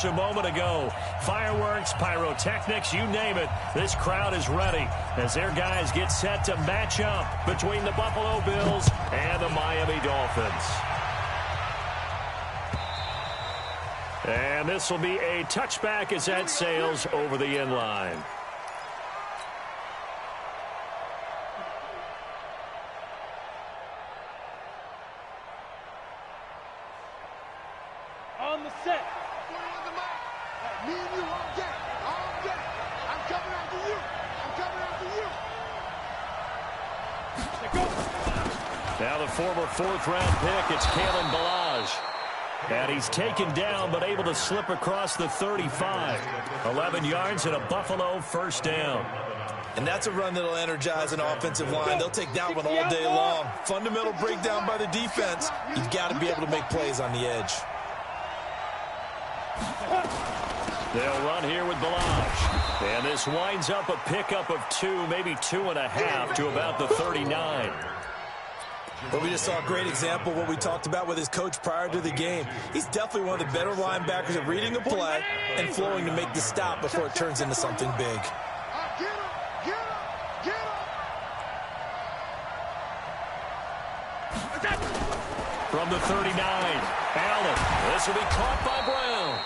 A moment ago, fireworks, pyrotechnics, you name it, this crowd is ready as their guys get set to match up between the Buffalo Bills and the Miami Dolphins. And this will be a touchback as that sails over the end line. On the set. Me and you all day. All day. I'm coming after you. I'm coming after you. Now the former fourth-round pick, it's Kalen Ballage. And he's taken down but able to slip across the 35. 11 yards and a Buffalo first down. And that's a run that'll energize an offensive line. They'll take that one all day long. Fundamental breakdown by the defense. You've got to be able to make plays on the edge. They'll run here with Ballage. And this winds up a pickup of 2, maybe 2.5 to about the 39. But we just saw a great example of what we talked about with his coach prior to the game. He's definitely one of the better linebackers at reading a play and flowing to make the stop before it turns into something big. From the 39, Allen. This will be caught by Brown.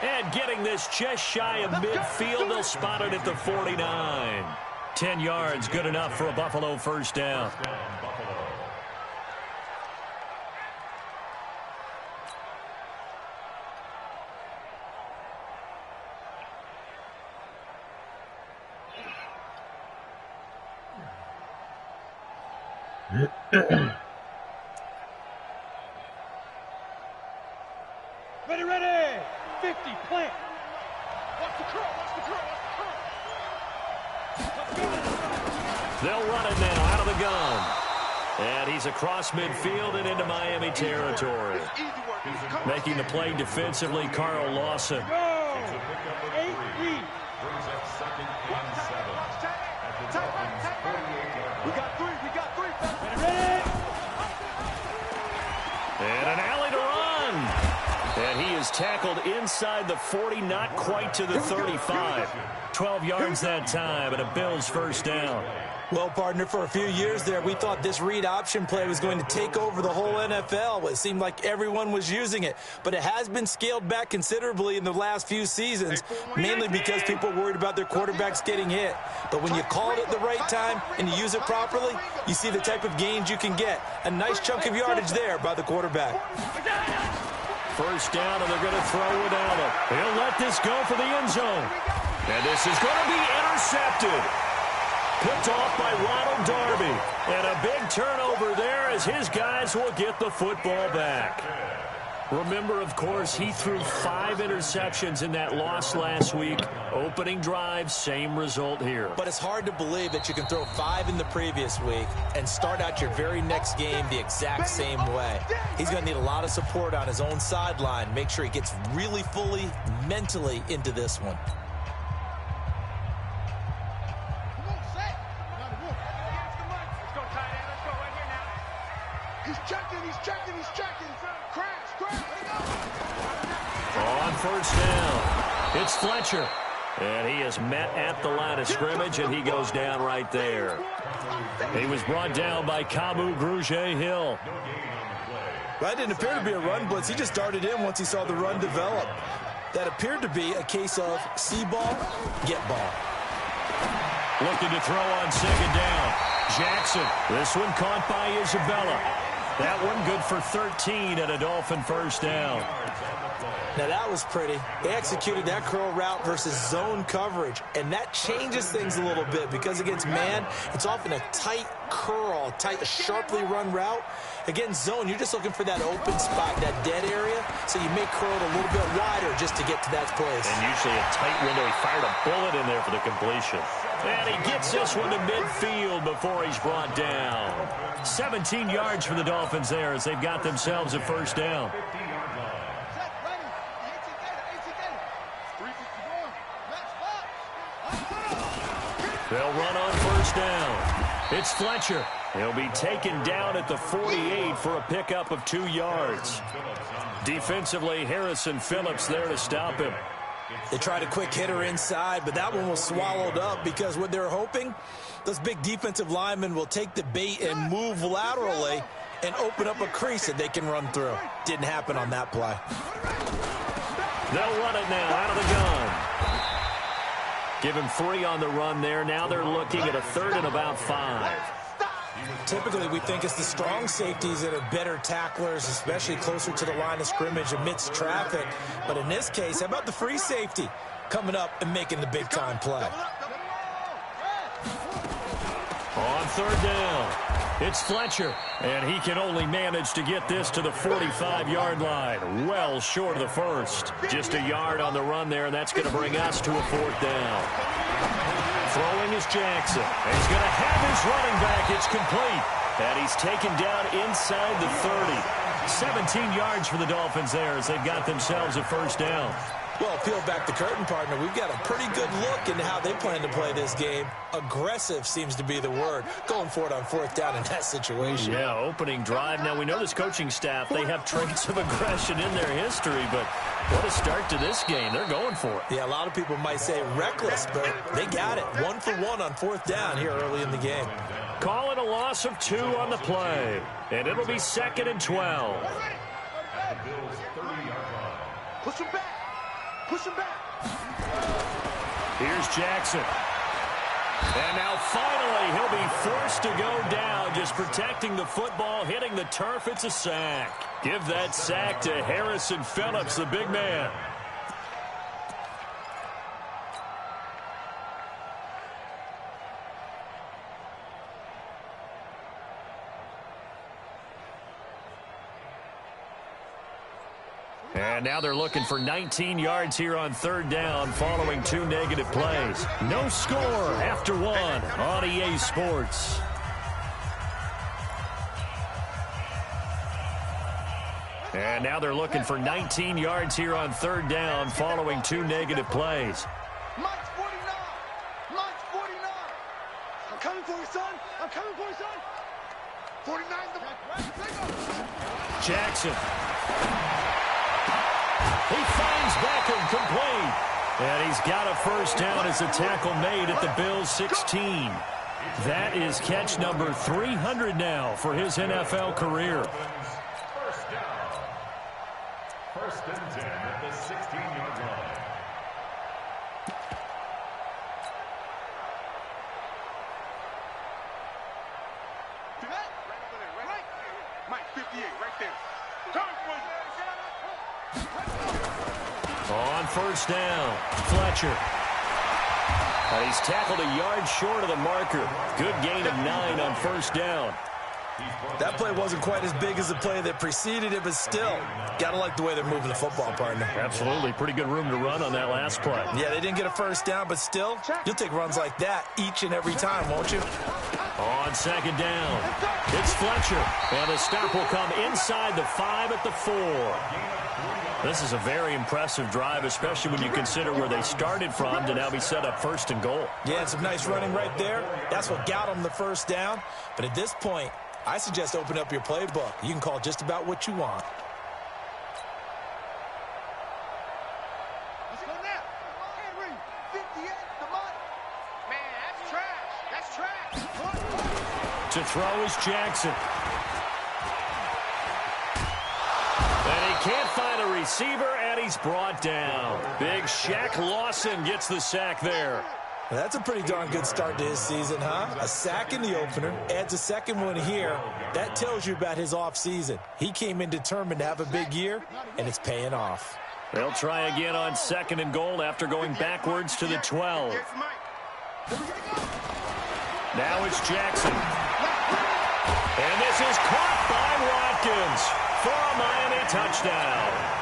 And getting this just shy of midfield, they'll spot it at the 49. 10 yards, good enough for a Buffalo first down. Ready. 50, plant. Watch the curl, They'll run it now out of the gun. And he's across midfield and into Miami territory. Making the play defensively, Carl Lawson. Go! 8-3. We got three. Ready. And an alley to run. And he is tackled inside the 40, not quite to the 35. 12 yards that time, and a Bills first down. Well, partner, for a few years there, we thought this read option play was going to take over the whole NFL. It seemed like everyone was using it, but it has been scaled back considerably in the last few seasons, mainly because people are worried about their quarterbacks getting hit. But when you call it at the right time and you use it properly, you see the type of gains you can get. A nice chunk of yardage there by the quarterback. First down, and they're going to throw with Allen. He'll let this go for the end zone. And this is going to be intercepted. Picked off by Ronald Darby. And a big turnover there as his guys will get the football back. Remember, of course, he threw 5 interceptions in that loss last week. Opening drive, same result here. But it's hard to believe that you can throw 5 in the previous week and start out your very next game the exact same way. He's going to need a lot of support on his own sideline. Make sure he gets really fully mentally into this one. He's checking. Crash. On first down, it's Fletcher. And he is met at the line of scrimmage, and he goes down right there. He was brought down by Kamu Grugier-Hill. That didn't appear to be a run blitz. He just darted in once he saw the run develop. That appeared to be a case of see ball, get ball. Looking to throw on second down. Jackson, this one caught by Isabella. That one good for 13 and a Dolphin first down. Now that was pretty. They executed that curl route versus zone coverage, and that changes things a little bit because against man, it's often a tight curl, sharply run route. Against zone, you're just looking for that open spot, that dead area, so you may curl it a little bit wider just to get to that place. And usually a tight window. He fired a bullet in there for the completion. And he gets this one to midfield before he's brought down. 17 yards for the Dolphins there as they've got themselves a first down. They'll run on first down. It's Fletcher. He'll be taken down at the 48 for a pickup of 2 yards. Defensively, Harrison Phillips there to stop him. They tried a quick hitter inside, but that one was swallowed up because what they're hoping, those big defensive linemen will take the bait and move laterally and open up a crease that they can run through. Didn't happen on that play. They'll run it now out of the gun. Give him 3 on the run there. Now they're looking at a 3rd and about 5. Typically, we think it's the strong safeties that are better tacklers, especially closer to the line of scrimmage amidst traffic. But in this case, how about the free safety coming up and making the big-time play? On 3rd down, it's Fletcher, and he can only manage to get this to the 45-yard line, well short of the first. Just a yard on the run there, and that's going to bring us to a 4th down. Throwing is Jackson. And he's going to have his running back. It's complete. And he's taken down inside the 30. 17 yards for the Dolphins there as they've got themselves a 1st down. Well, peel back the curtain, partner. We've got a pretty good look into how they plan to play this game. Aggressive seems to be the word. Going for it on 4th down in that situation. Yeah, opening drive. Now, we know this coaching staff, they have traits of aggression in their history, but what a start to this game. They're going for it. Yeah, a lot of people might say reckless, but they got it. 1 for 1 on 4th down here early in the game. Call it a loss of 2 on the play, and it'll be 2nd and 12. Push him back. Push him back. Here's Jackson. And now finally he'll be forced to go down, just protecting the football, hitting the turf. It's a sack. Give that sack to Harrison Phillips, the big man. And now they're looking for 19 yards here on 3rd down following 2 negative plays. No score after 1 on EA Sports. And now they're looking for 19 yards here on 3rd down following 2 negative plays. Mike's 49. Mike's 49. I'm coming for you, son. I'm coming for you, son. 49. Jackson. He finds Beckham complete. And he's got a 1st down as a tackle made at the Bills' 16. That is catch number 300 now for his NFL career. 1st and 10 at the 16-yard line. Right. Mike, 58, right there. On 1st down, Fletcher. And he's tackled a yard short of the marker. Good gain of 9 on 1st down. That play wasn't quite as big as the play that preceded it, but still, got to like the way they're moving the football, partner. Absolutely. Pretty good room to run on that last play. Yeah, they didn't get a 1st down, but still, you'll take runs like that each and every time, won't you? On 2nd down, it's Fletcher. And the stop will come inside the 5 at the 4. This is a very impressive drive, especially when you consider where they started from to now be set up 1st and goal. Yeah, and some nice running right there. That's what got them the 1st down. But at this point, I suggest open up your playbook. You can call just about what you want. Let's go now. Henry, 58, the money. Man, that's trash. That's trash. To throw is Jackson. And he can't find a receiver, and he's brought down. Big Shaq Lawson gets the sack there. That's a pretty darn good start to his season, huh? A sack in the opener, adds a 2nd one here. That tells you about his offseason. He came in determined to have a big year, and it's paying off. They'll try again on 2nd and goal after going backwards to the 12. Now it's Jackson. And this is caught by Watkins for a Miami touchdown.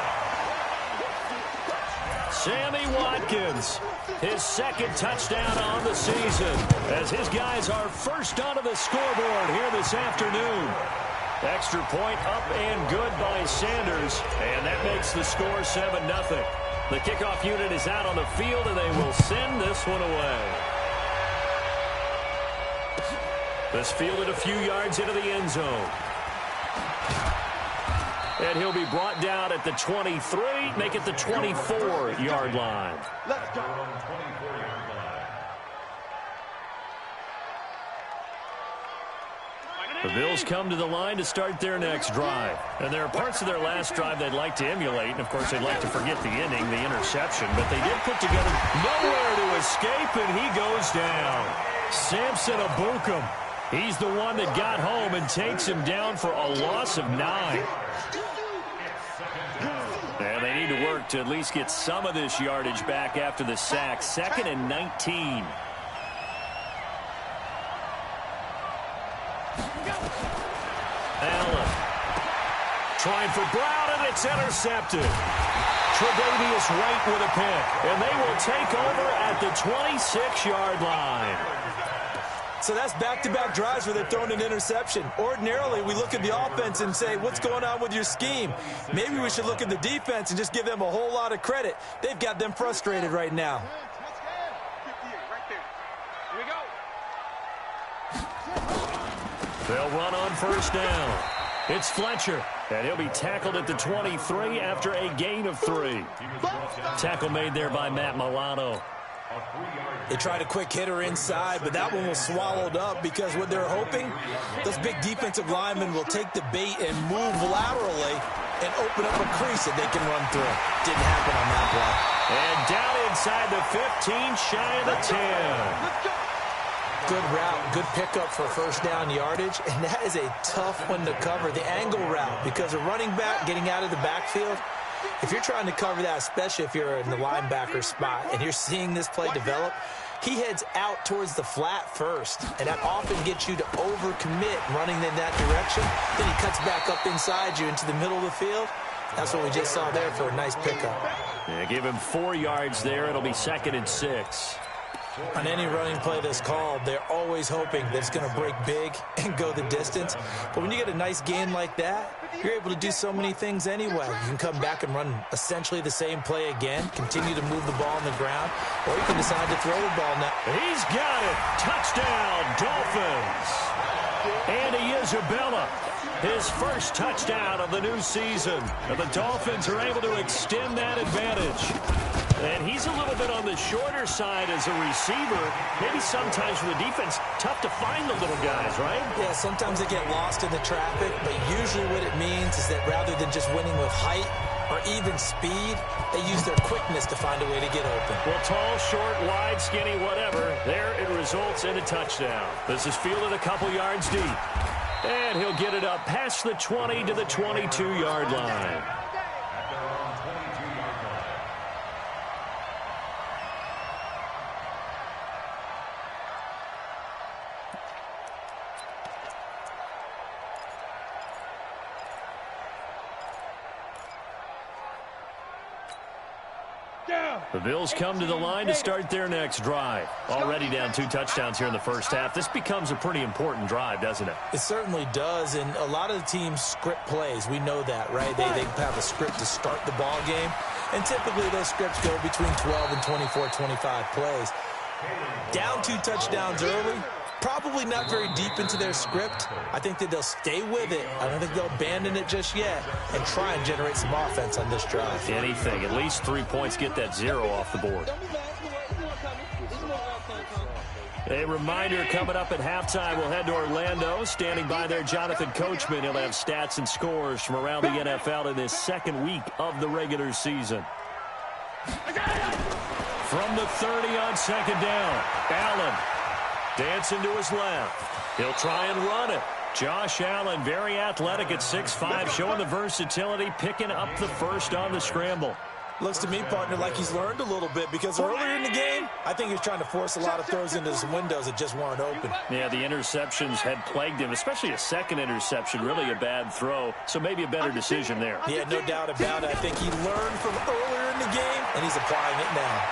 Sammy Watkins, his 2nd touchdown on the season, as his guys are first onto the scoreboard here this afternoon. Extra point up and good by Sanders, and that makes the score 7-0. The kickoff unit is out on the field, and they will send this one away. This fielded a few yards into the end zone. And he'll be brought down at the 23, make it the 24-yard line. Let's go. The Bills come to the line to start their next drive. And there are parts of their last drive they'd like to emulate. And, of course, they'd like to forget the inning, the interception. But they did put together nowhere to escape, and he goes down. Samson Abukum. He's the one that got home and takes him down for a loss of 9. And they need to work to at least get some of this yardage back after the sack. 2nd and 19. Allen trying for Brown, and it's intercepted. Tre'Davious White with a pick, and they will take over at the 26-yard line. So that's back-to-back drives where they're throwing an interception. Ordinarily, we look at the offense and say, what's going on with your scheme? Maybe we should look at the defense and just give them a whole lot of credit. They've got them frustrated right now. They'll run on first down. It's Fletcher, and he'll be tackled at the 23 after a gain of 3. Tackle made there by Matt Milano. They tried a quick hitter inside, but that one was swallowed up because what they're hoping, those big defensive linemen will take the bait and move laterally and open up a crease that they can run through. Didn't happen on that play. And down inside the 15, shy of the 10. Good route, good pickup for first down yardage, and that is a tough one to cover, the angle route, because a running back getting out of the backfield, if you're trying to cover that, especially if you're in the linebacker spot and you're seeing this play develop, he heads out towards the flat first, and that often gets you to overcommit running in that direction. Then he cuts back up inside you into the middle of the field. That's what we just saw there for a nice pickup. Yeah, give him 4 yards there. It'll be 2nd and 6. On any running play that's called, they're always hoping that it's going to break big and go the distance. But when you get a nice gain like that, you're able to do so many things anyway. You can come back and run essentially the same play again, continue to move the ball on the ground, or you can decide to throw the ball now. He's got it. Touchdown, Dolphins. Andy Isabella, his first touchdown of the new season. And the Dolphins are able to extend that advantage. And he's a little bit on the shorter side as a receiver. Maybe sometimes for the defense, tough to find the little guys, right? Yeah, sometimes they get lost in the traffic, but usually what it means is that rather than just winning with height or even speed, they use their quickness to find a way to get open. Well, tall, short, wide, skinny, whatever, there it results in a touchdown. This is fielded a couple yards deep. And he'll get it up past the 20 to the 22-yard line. The Bills come to the line to start their next drive. Already down 2 touchdowns here in the first half. This becomes a pretty important drive, doesn't it? It certainly does, and a lot of the teams script plays. We know that, right? They have a script to start the ball game, and typically those scripts go between 12 and 24, 25 plays. Down 2 touchdowns early, probably not very deep into their script. I think that they'll stay with it. I don't think they'll abandon it just yet and try and generate some offense on this drive. Anything. At least 3 points, get that 0 off the board. A reminder coming up at halftime, we'll head to Orlando. Standing by there, Jonathan Coachman. He'll have stats and scores from around the NFL in this second week of the regular season. From the 30 on second down, Allen dancing to his left. He'll try and run it. Josh Allen, very athletic at 6'5", showing the versatility, picking up the first on the scramble. Looks to me, partner, like he's learned a little bit because earlier in the game, I think he's trying to force a lot of throws into his windows that just weren't open. Yeah, the interceptions had plagued him, especially a second interception, really a bad throw, so maybe a better decision there. Yeah, no doubt about it. I think he learned from earlier in the game, and he's applying it now.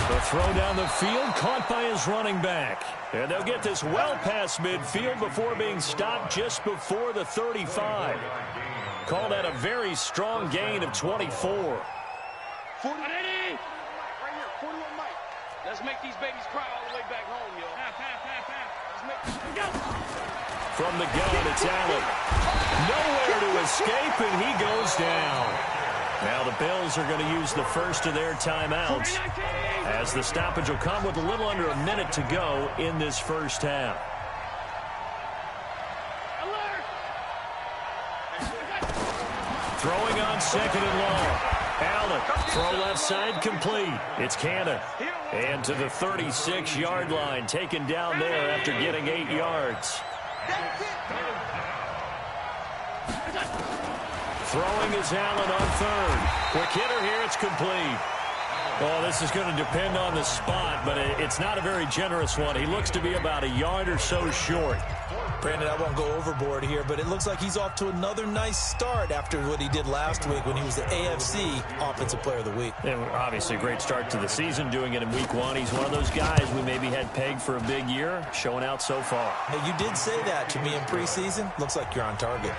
The throw down the field, caught by his running back. And they'll get this well past midfield before being stopped just before the 35. Called that a very strong gain of 24. 40. Right here, 41 Mike. Let's make these babies cry all the way back home, yo. Pass. From the gun, it's Allen. Nowhere to escape, and he goes down. Now the Bills are going to use the first of their timeouts, as the stoppage will come with a little under a minute to go in this first half. Throwing on second and long. Allen, throw left side complete. It's Cannon. And to the 36-yard line, taken down there after getting 8 yards. Throwing is Allen on third. Quick hitter here, it's complete. Oh, this is going to depend on the spot, but it's not a very generous one. He looks to be about a yard or so short. Brandon, I won't go overboard here, but it looks like he's off to another nice start after what he did last week when he was the AFC Offensive Player of the Week. And obviously a great start to the season, doing it in week 1. He's one of those guys we maybe had pegged for a big year, showing out so far. Hey, you did say that to me in preseason. Looks like you're on target.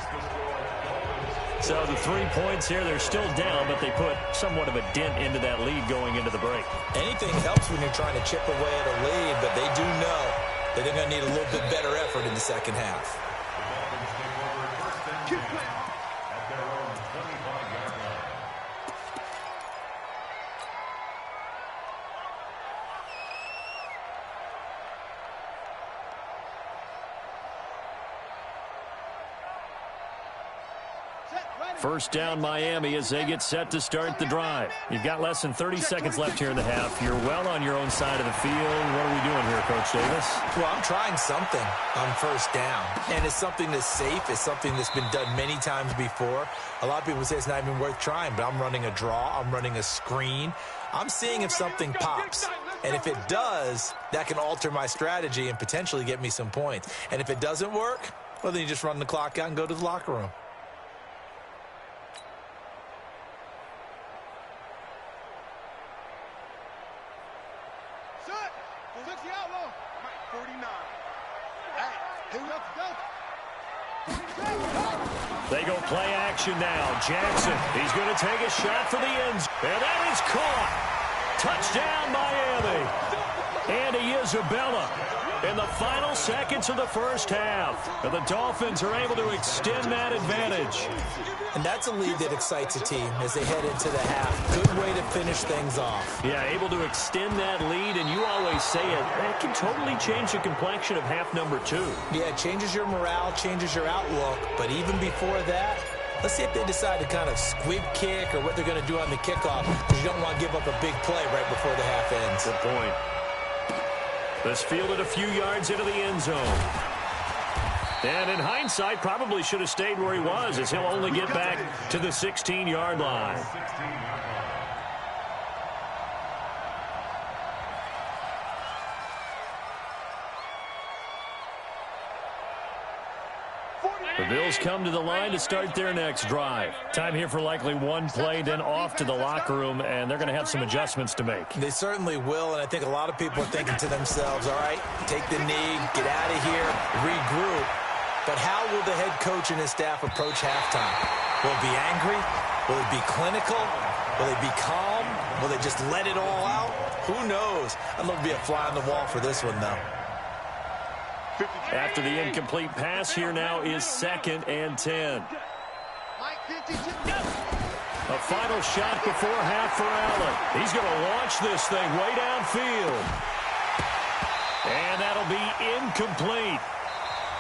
So the 3 points here, they're still down, but they put somewhat of a dent into that lead going into the break. Anything helps when you're trying to chip away at a lead, but they do know that they're going to need a little bit better effort in the second half. First down Miami as they get set to start the drive. You've got less than 30 seconds left here in the half. You're well on your own side of the field. What are we doing here, Coach Davis? Well, I'm trying something on first down. And it's something that's safe. It's something that's been done many times before. A lot of people say it's not even worth trying, but I'm running a draw. I'm running a screen. I'm seeing if something pops. And if it does, that can alter my strategy and potentially get me some points. And if it doesn't work, well, then you just run the clock out and go to the locker room. They go play action now. Jackson, he's going to take a shot for the end zone. And that is caught. Touchdown, Miami. Andy Isabella in the final seconds of the first half. And the Dolphins are able to extend that advantage. And that's a lead that excites a team as they head into the half. Good way to finish things off. Yeah, able to extend that lead, and you always say it, that can totally change the complexion of half number 2. Yeah, it changes your morale, changes your outlook. But even before that, let's see if they decide to kind of squib kick or what they're going to do on the kickoff, because you don't want to give up a big play right before the half ends. Good point. This fielded a few yards into the end zone. And in hindsight, probably should have stayed where he was, as he'll only get back to the 16-yard line. The Bills come to the line to start their next drive. Time here for likely one play, then off to the locker room, and they're going to have some adjustments to make. They certainly will, and I think a lot of people are thinking to themselves, all right, take the knee, get out of here, regroup. But how will the head coach and his staff approach halftime? Will it be angry? Will it be clinical? Will they be calm? Will they just let it all out? Who knows? I'd love to be a fly on the wall for this one, though. After the incomplete pass, here now is 2nd and 10. A final shot before half for Allen. He's going to launch this thing way downfield. And that'll be incomplete.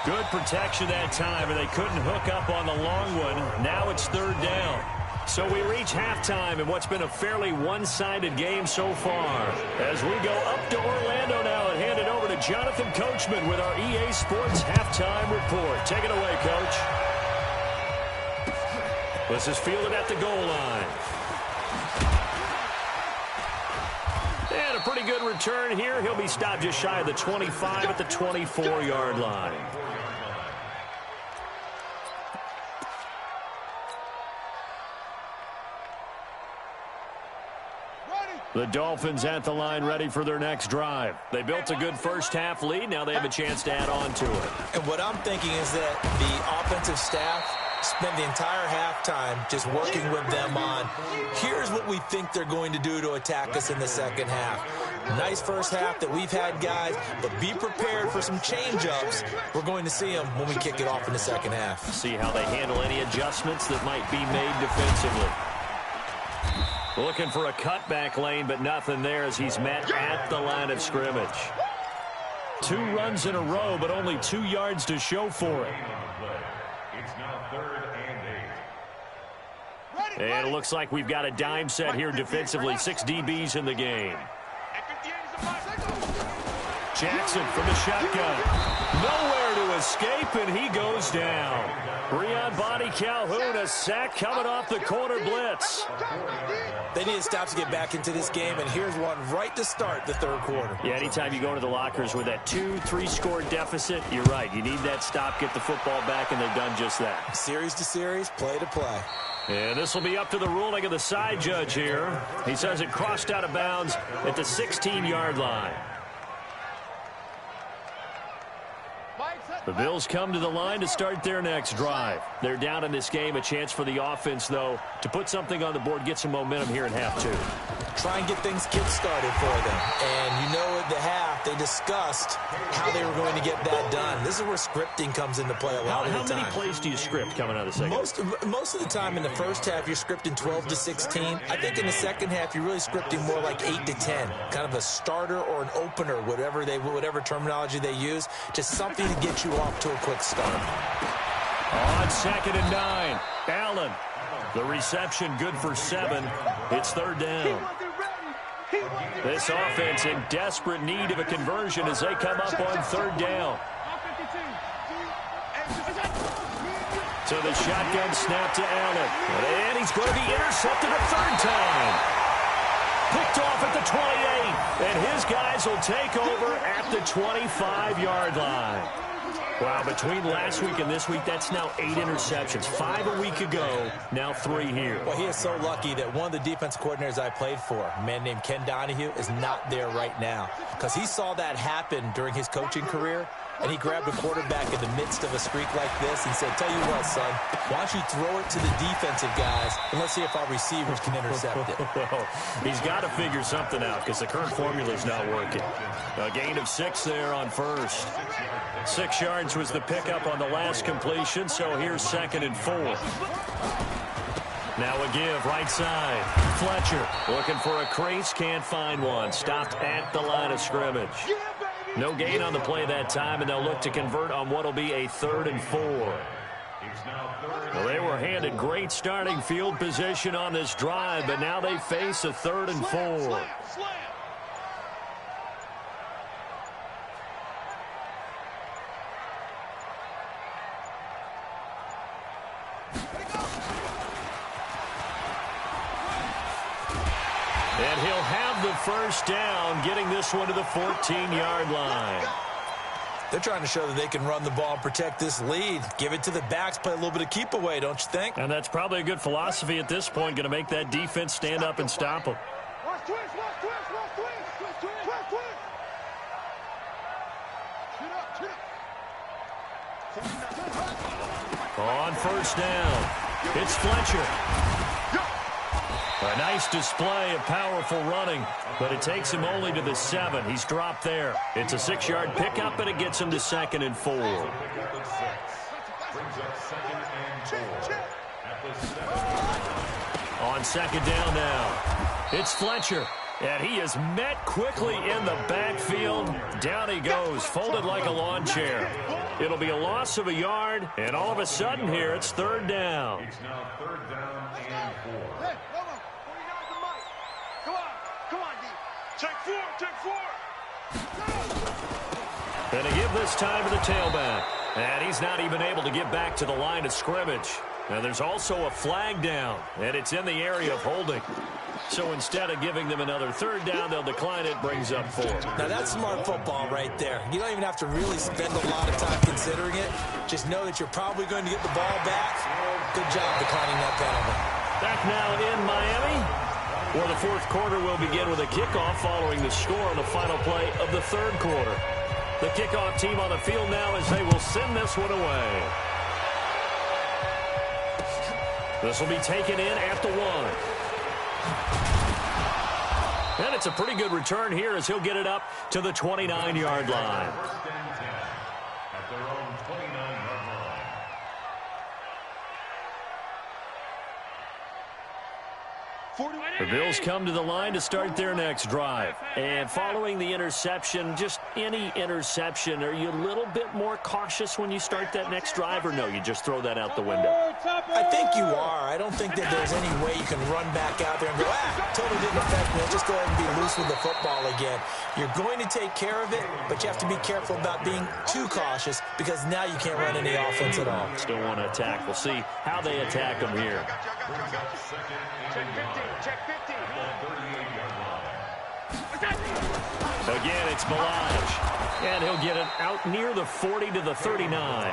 Good protection that time, and they couldn't hook up on the long one. Now it's 3rd down. So we reach halftime in what's been a fairly one-sided game so far. As we go up to Orlando now and hand it over to Jonathan Coachman with our EA Sports Halftime Report. Take it away, Coach. This is fielded at the goal line. And a pretty good return here. He'll be stopped just shy of the 25 at the 24-yard line. The Dolphins at the line ready for their next drive. They built a good first-half lead. Now they have a chance to add on to it. And what I'm thinking is that the offensive staff spent the entire halftime just working with them on, here's what we think they're going to do to attack us in the second half. Nice first half that we've had, guys, but be prepared for some change-ups. We're going to see them when we kick it off in the second half. See how they handle any adjustments that might be made defensively. Looking for a cutback lane, but nothing there as he's met at the line of scrimmage. 2 runs in a row, but only 2 yards to show for it. It's now 3rd and 8. And it looks like we've got a dime set here defensively. 6 DBs in the game. Jackson from the shotgun. Nowhere to escape, and he goes down. Breon Body Calhoun, a sack coming off the corner blitz. They need to stop to get back into this game, and here's one right to start the third quarter. Yeah, anytime you go into the lockers with that 2-3 score deficit, you're right. You need that stop, get the football back, and they've done just that. Series to series, play to play. And this will be up to the ruling of the side judge here. He says it crossed out of bounds at the 16-yard line. The Bills come to the line to start their next drive. They're down in this game. A chance for the offense, though, to put something on the board, get some momentum here in half 2. Try and get things kick-started for them. And you know at the half, they discussed how they were going to get that done. This is where scripting comes into play a lot of the time. How many plays do you script coming out of the second? Most of the time in the first half, you're scripting 12 to 16. I think in the second half, you're really scripting more like 8 to 10. Kind of a starter or an opener, whatever terminology they use. Just something to get you off to a quick start. On 2nd and 9, Allen. The reception good for 7. It's 3rd down. This offense in desperate need of a conversion as they come up on 3rd down. To the shotgun snap to Allen. And he's going to be intercepted a 3rd time. Picked off at the 28. And his guys will take over at the 25-yard line. Wow, between last week and this week, that's now 8 interceptions. 5 a week ago, now 3 here. Well, he is so lucky that one of the defense coordinators I played for, a man named Ken Donahue, is not there right now. Because he saw that happen during his coaching career, and he grabbed a quarterback in the midst of a streak like this and said, tell you what, son, why don't you throw it to the defensive guys, and let's see if our receivers can intercept it. Well, he's got to figure something out because the current formula is not working. A gain of 6 there on 1st. 6 yards was the pickup on the last completion, so here's 2nd and 4. Now a give, right side. Fletcher looking for a crease, can't find one. Stopped at the line of scrimmage. No gain on the play that time, and they'll look to convert on what will be a 3rd and 4. Well, they were handed great starting field position on this drive, but now they face a 3rd and 4. And he'll have the 1st down, getting this one to the 14-yard line. They're trying to show that they can run the ball and protect this lead. Give it to the backs, play a little bit of keep away, don't you think? And that's probably a good philosophy at this point, going to make that defense stand up and stop them. On 1st down, it's Fletcher. A nice display of powerful running, but it takes him only to the 7. He's dropped there. It's a 6-yard pickup, and it gets him to 2nd and 4. On 2nd down now, it's Fletcher. And he is met quickly in the backfield. Down he goes, folded like a lawn chair. It'll be a loss of a yard, and all of a sudden here, it's 3rd down. It's now 3rd down and 4. Hey, come on. Come on, D. Take 4. And to give this time to the tailback. And he's not even able to get back to the line of scrimmage. Now there's also a flag down, and it's in the area of holding. So instead of giving them another 3rd down, they'll decline it, brings up 4. Now that's smart football right there. You don't even have to really spend a lot of time considering it. Just know that you're probably going to get the ball back. Good job declining that penalty. Back now in Miami, where the 4th quarter will begin with a kickoff following the score on the final play of the 3rd quarter. The kickoff team on the field now as they will send this one away. This will be taken in at the 1. And it's a pretty good return here as he'll get it up to the 29-yard line. First and 10 at their own 29-yard line. The Bills come to the line to start their next drive. And following the interception, just any interception, are you a little bit more cautious when you start that next drive, or no, you just throw that out the window? I think you are. I don't think that there's any way you can run back out there and go, totally didn't affect me. Just go ahead and be loose with the football again. You're going to take care of it, but you have to be careful about being too cautious because now you can't run any offense at all. Still want to attack. We'll see how they attack them here. Check 50. Again, it's Malage. And he'll get it out near the 40 to the 39.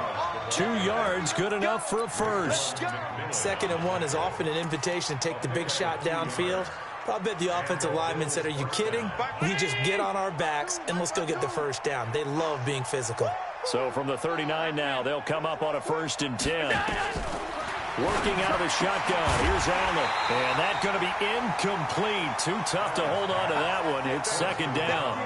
2 yards, good enough for a first. 2nd and 1 is often an invitation to take the big shot downfield. But I bet the offensive lineman said, are you kidding? We just get on our backs and let's go get the first down. They love being physical. So from the 39 now, they'll come up on a 1st and 10. Working out of the shotgun. Here's Allen. And that's going to be incomplete. Too tough to hold on to that one. It's 2nd down.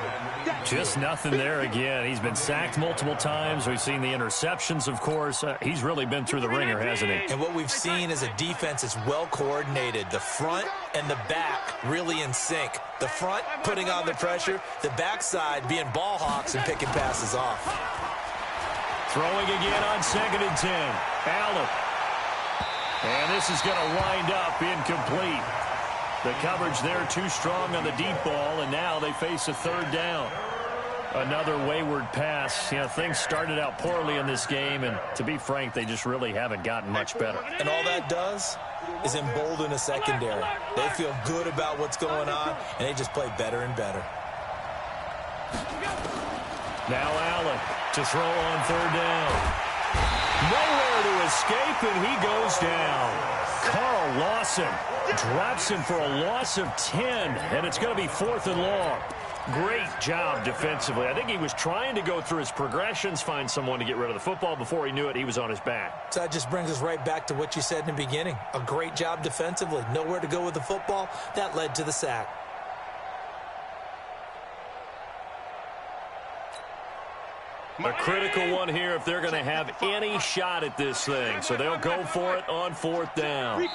Just nothing there again. He's been sacked multiple times. We've seen the interceptions, of course. He's really been through the ringer, hasn't he? And what we've seen is a defense that's well coordinated. The front and the back really in sync. The front putting on the pressure. The backside being ball hawks and picking passes off. Throwing again on 2nd and 10. Allen. And this is going to wind up incomplete. The coverage there too strong on the deep ball, and now they face a 3rd down. Another wayward pass. You know, things started out poorly in this game, and to be frank, they just really haven't gotten much better. And all that does is embolden a secondary. They feel good about what's going on, and they just play better and better. Now Allen to throw on 3rd down. Nowhere to escape, and he goes down. Carl Lawson drops him for a loss of 10, and it's going to be 4th and long. Great job defensively. I think he was trying to go through his progressions, find someone to get rid of the football. Before he knew it, he was on his back. So that just brings us right back to what you said in the beginning. A great job defensively. Nowhere to go with the football. That led to the sack. A critical one here if they're going to have any shot at this thing. So they'll go for it on 4th down.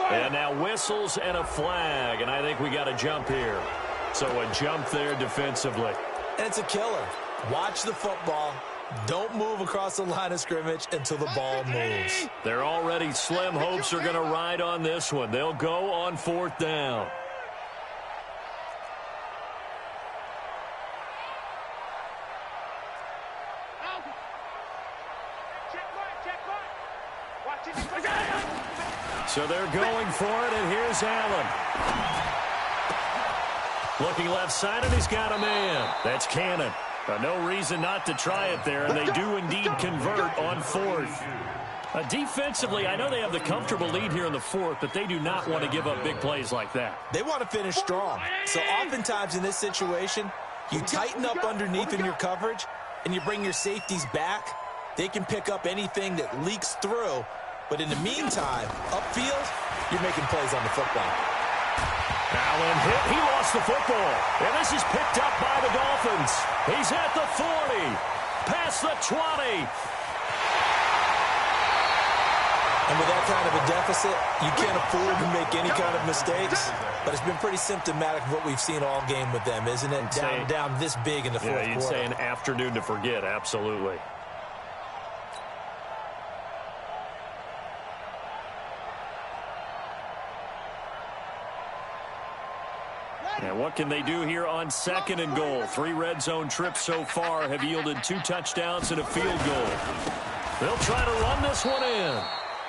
And now whistles and a flag. And I think we got a jump here. So a jump there defensively. And it's a killer. Watch the football. Don't move across the line of scrimmage until the ball moves. Their already slim hopes are going to ride on this one. They'll go on 4th down. So they're going for it, and here's Allen. Looking left side, and he's got a man. That's Cannon. No reason not to try it there, and they do indeed convert on 4th. Defensively, I know they have the comfortable lead here in the 4th, but they do not want to give up big plays like that. They want to finish strong. So oftentimes in this situation, you tighten up underneath in your coverage, and you bring your safeties back. They can pick up anything that leaks through. But in the meantime, upfield, you're making plays on the football. Allen hit. He lost the football. And this is picked up by the Dolphins. He's at the 40. Past the 20. And with that kind of a deficit, you can't afford to make any kind of mistakes. But it's been pretty symptomatic of what we've seen all game with them, isn't it? Down this big in the fourth quarter. Yeah, you'd say an afternoon to forget. Absolutely. And what can they do here on 2nd and goal? 3 red zone trips so far have yielded 2 touchdowns and a field goal. They'll try to run this one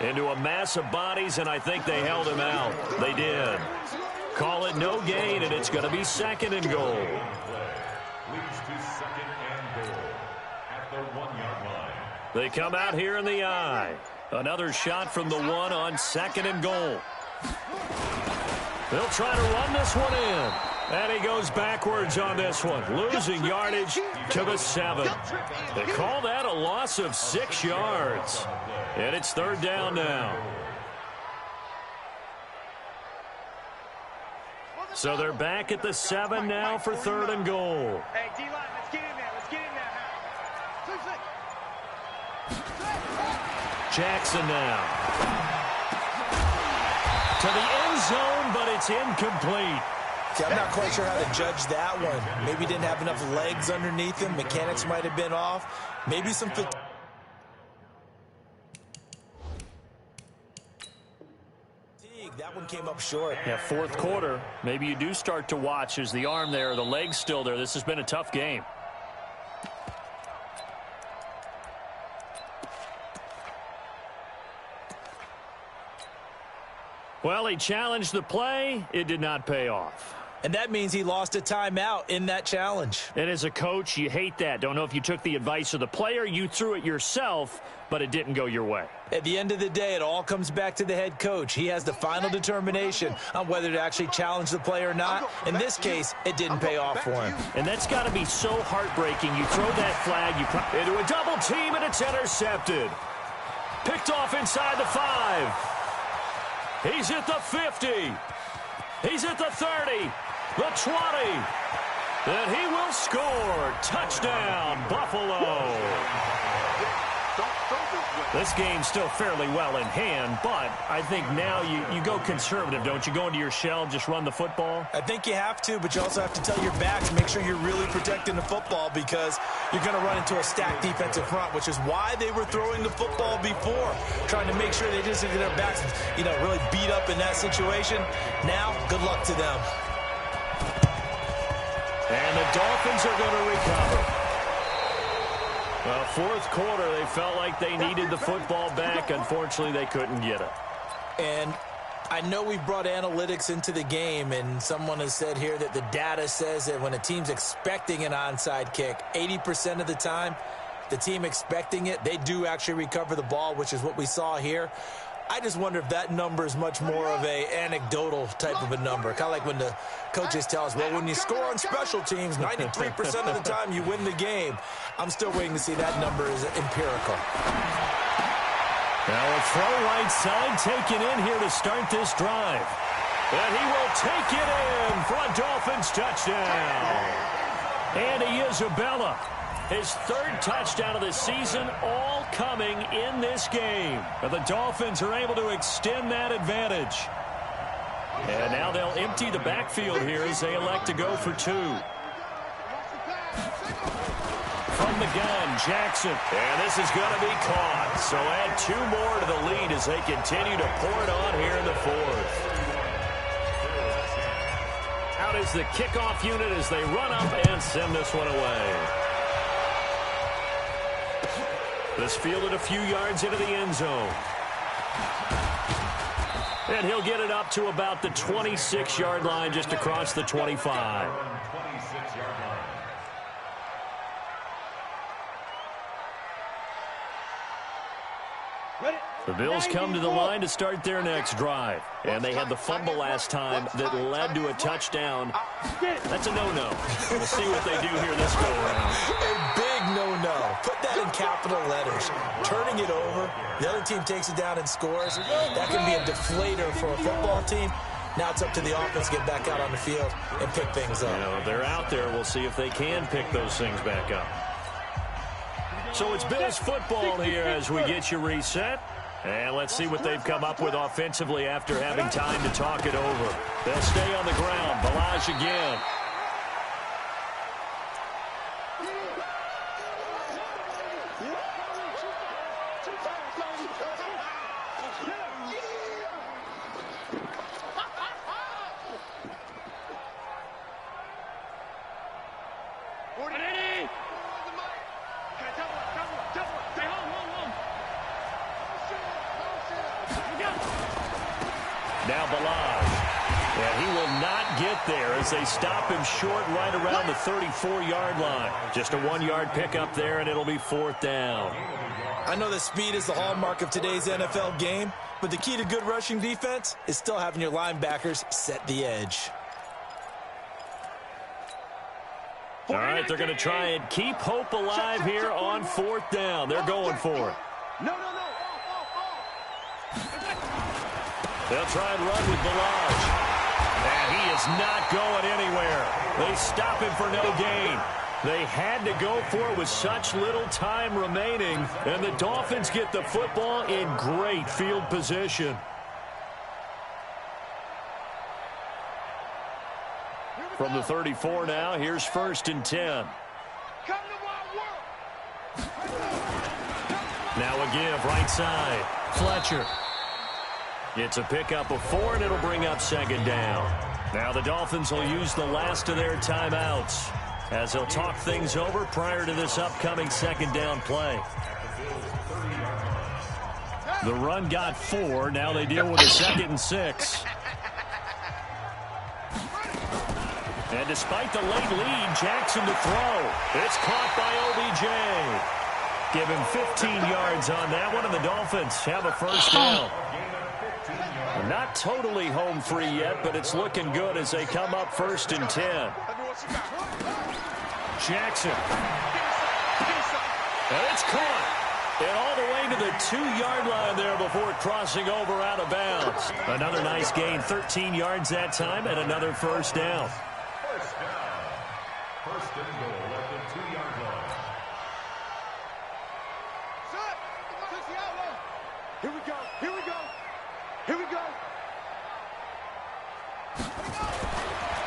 into a mass of bodies, and I think they held him out. They did. Call it no gain, and it's going to be 2nd and goal. Leads to 2nd and goal at the 1-yard line. They come out here in the eye. Another shot from the 1 on 2nd and goal. They'll try to run this one in. And he goes backwards on this one, losing yardage to the 7. They call that a loss of 6 yards. And it's 3rd down now. So they're back at the 7 now for 3rd and goal. Hey, D-line, let's get in there. Let's get in there. Jackson now. To the end zone, but it's incomplete. See, I'm not quite sure how to judge that one. Maybe didn't have enough legs underneath him. Mechanics might have been off. Maybe some fatigue. That one came up short. Yeah, 4th quarter. Maybe you do start to watch. Is the arm there, the leg's still there. This has been a tough game. Well, he challenged the play. It did not pay off. And that means he lost a timeout in that challenge. And as a coach, you hate that. Don't know if you took the advice of the player, you threw it yourself, but it didn't go your way. At the end of the day, it all comes back to the head coach. He has the final determination on whether to actually challenge the play or not. In this case, it didn't pay off for him. And that's got to be so heartbreaking. You throw that flag, you into a double team, and it's intercepted. Picked off inside the 5. He's at the 50. He's at the 30. The 20. And he will score. Touchdown, Buffalo. This game's still fairly well in hand, but I think now you go conservative, don't you? Go into your shell, just run the football? I think you have to, but you also have to tell your backs, make sure you're really protecting the football because you're going to run into a stacked defensive front, which is why they were throwing the football before, trying to make sure they just get their backs, really beat up in that situation. Now, good luck to them. And the Dolphins are going to recover. Well, 4th quarter, they felt like they needed the football back. Unfortunately, they couldn't get it. And I know we've brought analytics into the game, and someone has said here that the data says that when a team's expecting an onside kick, 80% of the time, the team expecting it, they do actually recover the ball, which is what we saw here. I just wonder if that number is much more of a anecdotal type of a number. Kind of like when the coaches tell us, well, when you score on special teams, 93% of the time you win the game. I'm still waiting to see that number is empirical. Now a throw right side taken in here to start this drive. And he will take it in for a Dolphins touchdown. Andy Isabella. His 3rd touchdown of the season, all coming in this game. But the Dolphins are able to extend that advantage. And now they'll empty the backfield here as they elect to go for 2. From the gun, Jackson. And this is going to be caught. So add 2 more to the lead as they continue to pour it on here in the 4th. Out is the kickoff unit as they run up and send this one away. This fielded a few yards into the end zone. And he'll get it up to about the 26-yard line, just across the 25. The Bills come to the line to start their next drive. And they had the fumble last time that led to a touchdown. That's a no-no. We'll see what they do here this go-around. A big no-no. Put that in capital letters. Turning it over, the other team takes it down and scores. That can be a deflator for a football team. Now it's up to the offense to get back out on the field and pick things up. They're out there. We'll see if they can pick those things back up. So it's Bills football here as we get you reset. And let's see what they've come up with offensively after having time to talk it over. They'll stay on the ground. Balaj again. Now Balaj. And he will not get there as they stop him short right around the 34-yard line. Just a 1-yard pickup there, and it'll be 4th down. I know that speed is the hallmark of today's NFL game, but the key to good rushing defense is still having your linebackers set the edge. All right, they're going to try and keep hope alive here on 4th down. They're going for it. No. They'll try and run with Balaj. And he is not going anywhere. They stop him for no gain. They had to go for it with such little time remaining, and the Dolphins get the football in great field position. From the 34 now, here's 1st and 10. Now a give, right side. Fletcher. It's a pickup of 4, and it'll bring up 2nd down. Now the Dolphins will use the last of their timeouts as they'll talk things over prior to this upcoming 2nd down play. The run got 4. Now they deal with a 2nd and 6. And despite the late lead, Jackson to throw. It's caught by OBJ. Give him 15 yards on that one, and the Dolphins have a 1st down. Not totally home free yet, but it's looking good as they come up 1st and 10. Jackson. And it's caught. And all the way to the 2-yard line there before crossing over out of bounds. Another nice gain, 13 yards that time, and another 1st down. 1st and goal at the 2-yard line. Here we go. Here we go. Here we go.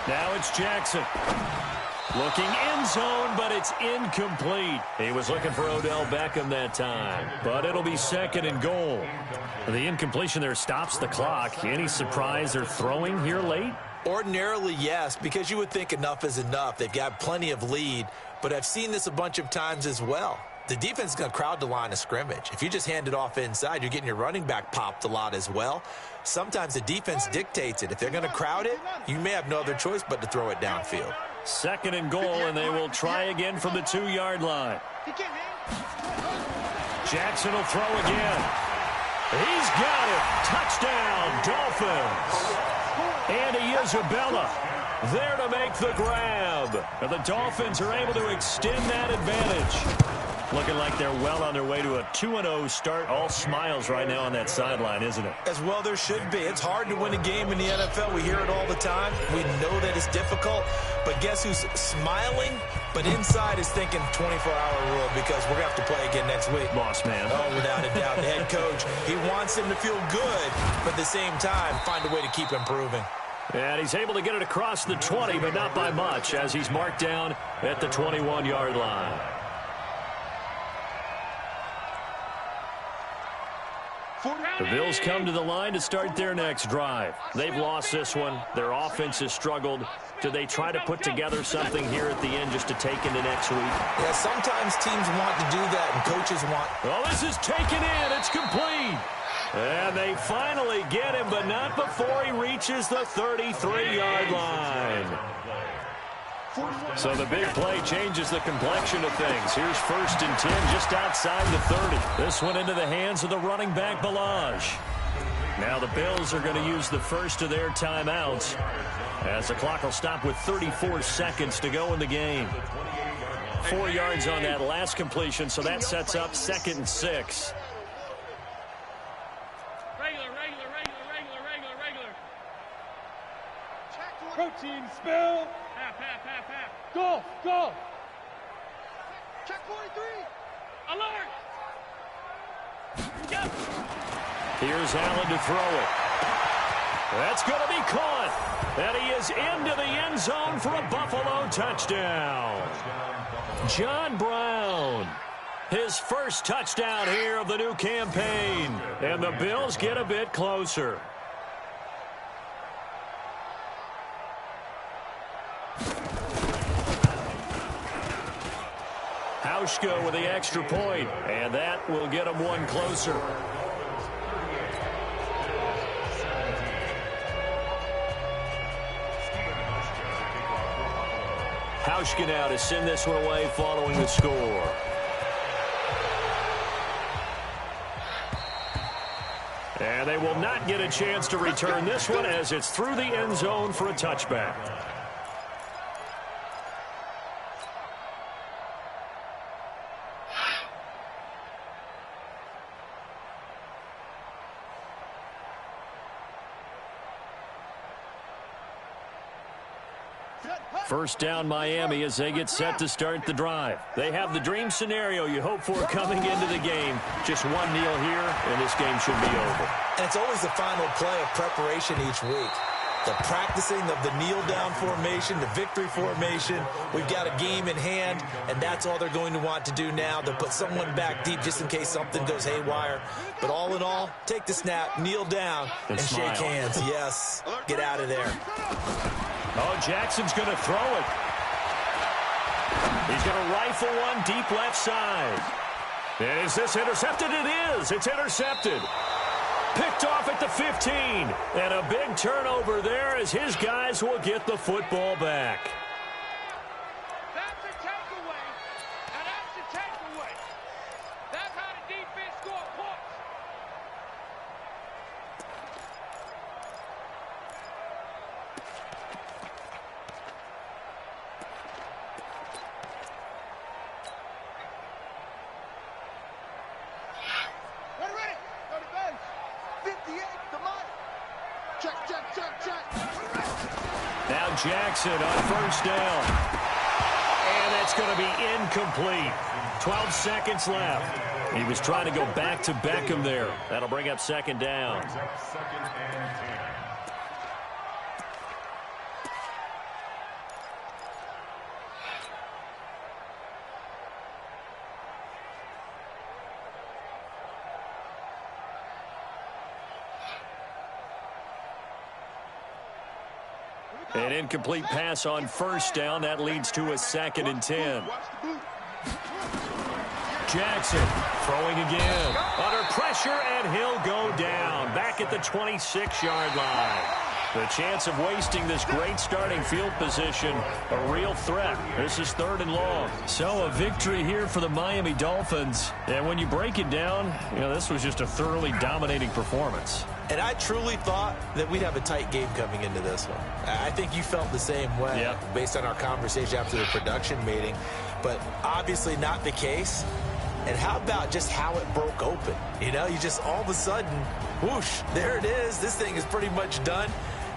Now it's Jackson. Looking end zone, but it's incomplete. He was looking for Odell Beckham that time, but it'll be 2nd and goal. The incompletion there stops the clock. Any surprise they're throwing here late? Ordinarily, yes, because you would think enough is enough. They've got plenty of lead, but I've seen this a bunch of times as well. The defense is going to crowd the line of scrimmage. If you just hand it off inside, you're getting your running back popped a lot as well. Sometimes the defense dictates it. If they're going to crowd it, you may have no other choice but to throw it downfield. 2nd and goal, and they will try again from the 2-yard line. Jackson will throw again. He's got it. Touchdown, Dolphins. Andy Isabella there to make the grab. And the Dolphins are able to extend that advantage. Looking like they're well on their way to a 2-0 start. All smiles right now on that sideline, isn't it? As well there should be. It's hard to win a game in the NFL. We hear it all the time. We know that it's difficult. But guess who's smiling? But inside is thinking 24-hour rule because we're going to have to play again next week. Boss man. Oh, without a doubt. The head coach, he wants him to feel good, but at the same time, find a way to keep improving. And he's able to get it across the 20, but not by much, as he's marked down at the 21-yard line. The Bills come to the line to start their next drive. They've lost this one. Their offense has struggled. Do they try to put together something here at the end just to take into next week? Yeah, sometimes teams want to do that, and coaches want... Well, this is taken in. It's complete. And they finally get him, but not before he reaches the 33-yard line. So the big play changes the complexion of things. Here's 1st and 10 just outside the 30. This one into the hands of the running back, Balaj. Now the Bills are going to use the first of their timeouts as the clock will stop with 34 seconds to go in the game. 4 yards on that last completion, so that sets up 2nd and 6. Protein spill. Half. Go. Check 43. Alert. Yep. Here's Allen to throw it. That's going to be caught. And he is into the end zone for a Buffalo touchdown. John Brown. His first touchdown here of the new campaign. And the Bills get a bit closer. Hauschka with the extra point, and that will get him one closer. Hauschka now to send this one away following the score. And they will not get a chance to return this one as it's through the end zone for a touchback. First down Miami as they get set to start the drive. They have the dream scenario you hope for coming into the game. Just one kneel here, and this game should be over. And it's always the final play of preparation each week. The practicing of the kneel-down formation, the victory formation. We've got a game in hand, and that's all they're going to want to do now. They'll put someone back deep just in case something goes haywire. But all in all, take the snap, kneel down, and shake hands. Yes, get out of there. Oh, Jackson's going to throw it. He's going to rifle one deep left side. And is this intercepted? It is. It's intercepted. Picked off at the 15. And a big turnover there as his guys will get the football back. That's a takeaway. And that's a takeaway. That's how the defense scored points. Ready. Go to bench. 58 to Mike. Check. Now Jackson on first down. And that's going to be incomplete. 12 seconds left. He was trying to go back to Beckham there. That'll bring up second down. Second and 10. An incomplete pass on first down. That leads to a second and 10. Jackson throwing again. Under pressure, and he'll go down. Back at the 26-yard line. The chance of wasting this great starting field position, a real threat. This is 3rd and long. So a victory here for the Miami Dolphins. And when you break it down, this was just a thoroughly dominating performance. And I truly thought that we'd have a tight game coming into this one. I think you felt the same way based on our conversation after the production meeting. But obviously not the case. And how about just how it broke open? You just all of a sudden, whoosh, there it is. This thing is pretty much done.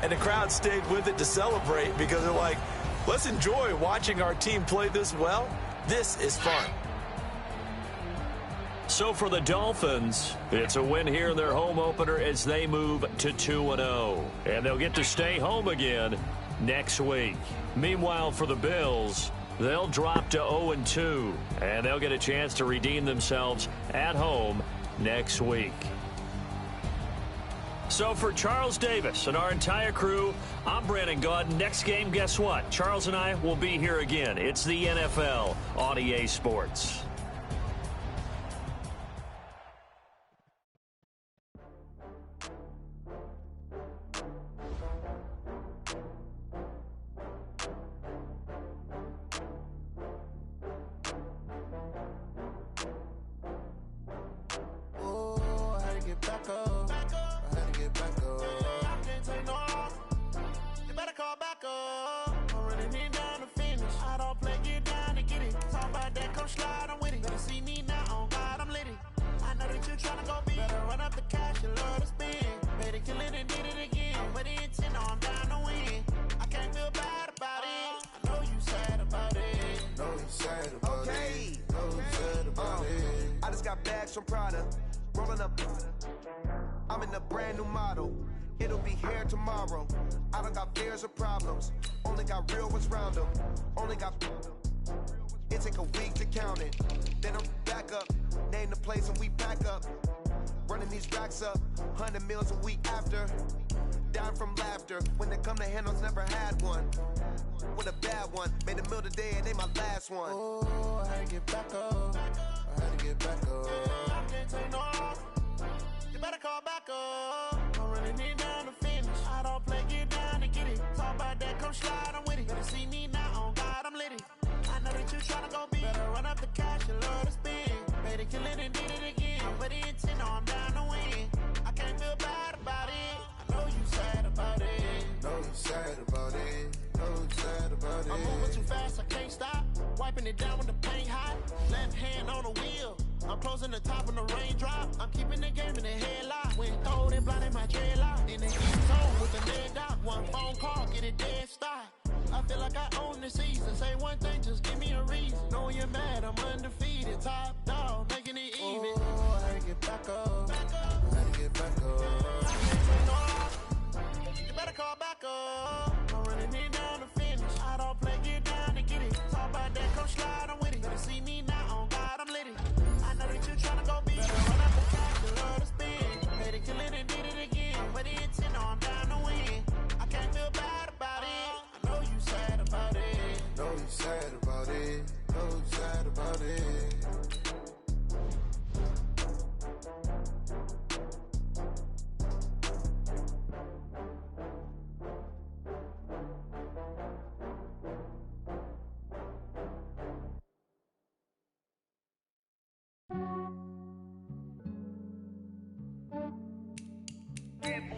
And the crowd stayed with it to celebrate because they're like, let's enjoy watching our team play this well. This is fun. So for the Dolphins, it's a win here in their home opener as they move to 2-0. And they'll get to stay home again next week. Meanwhile, for the Bills, they'll drop to 0-2. And they'll get a chance to redeem themselves at home next week. So for Charles Davis and our entire crew, I'm Brandon Gaudin. Next game, guess what? Charles and I will be here again. It's the NFL on EA Sports. feel like I own the season. Say one thing, just give me a reason. Know you're mad, I'm undefeated. Top dog, making it even. Oh, I had to get back up. I had to get back up. I can't say no. You better call back up. I'm running it down to finish. I don't play, get down to get it. Talk about that, come slide, I'm with it. Better see me now, on God, I'm lit it. I know that you tryna go big. Better run up the cash, you love to spin. Made it, kill it, and did it again. But the intent, no, I'm down to win. I can't feel bad about it. I know you sad about it. Know you sad about it. Know you sad about it.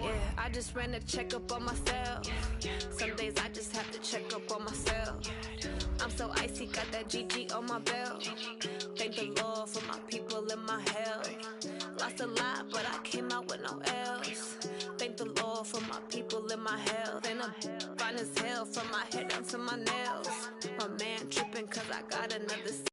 Yeah, I just ran a checkup on myself. Some days I just have to check up on myself. I'm so icy, got that GG on my belt. Thank the Lord for my people in my health. Lost a lot, but I came out with no else. Thank the Lord for my people in my health. And I'm fine as hell from my head down to my nails. My man tripping cause I got another